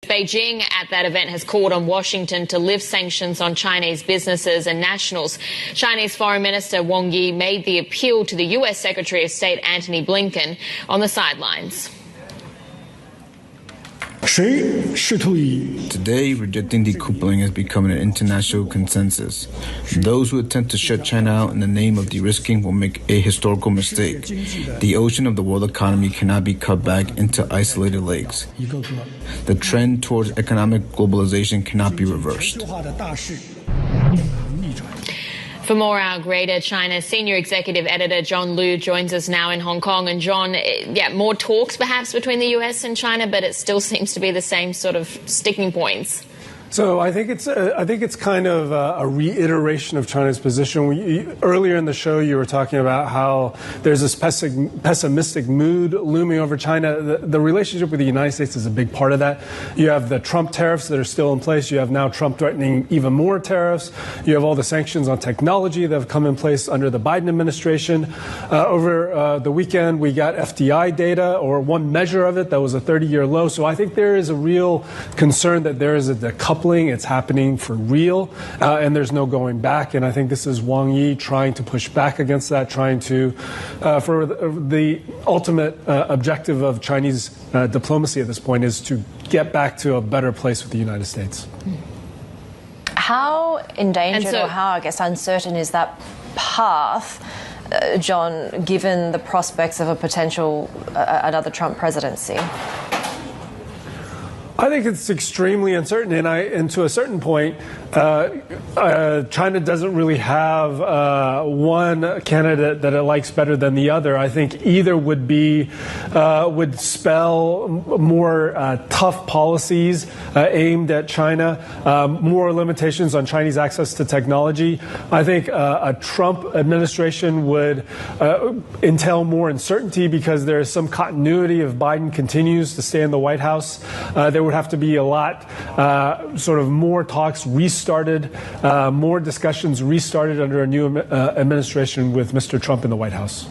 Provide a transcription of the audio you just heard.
Beijing at that event has called on Washington to lift sanctions on Chinese businesses and nationals. Chinese Foreign Minister Wang Yi made the appeal to the U.S. Secretary of State Antony Blinken on the sidelines. Today, rejecting decoupling has become an international consensus. Those who attempt to shut China out in the name of de-risking will make a historical mistake. The ocean of the world economy cannot be cut back into isolated lakes. The trend towards economic globalization cannot be reversed. For more, our Greater China senior executive editor John Liu joins us now in Hong Kong. And John, more talks perhaps between the US and China, but it still seems to be the same sort of sticking points. So I think it's kind of a reiteration of China's position. Earlier in the show, you were talking about how there's this pessimistic mood looming over China. The relationship with the United States is a big part of that. You have the Trump tariffs that are still in place. You have now Trump threatening even more tariffs. You have all the sanctions on technology that have come in place under the Biden administration. Over the weekend, we got FDI data, or one measure of it, that was a 30-year low. So I think there is a real concern that there is a decoupling. It's happening for real, and there's no going back. And I think this is Wang Yi trying to push back against that, trying to, for the ultimate objective of Chinese diplomacy at this point is to get back to a better place with the United States. How endangered or how, I guess, uncertain is that path, John, given the prospects of a potential another Trump presidency? I think it's extremely uncertain, and to a certain point, China doesn't really have one candidate that it likes better than the other. I think either would spell more tough policies aimed at China, more limitations on Chinese access to technology. I think a Trump administration would entail more uncertainty because there is some continuity if Biden continues to stay in the White House. There would have to be a lot, sort of more talks restarted, more discussions restarted under a new administration with Mr. Trump in the White House.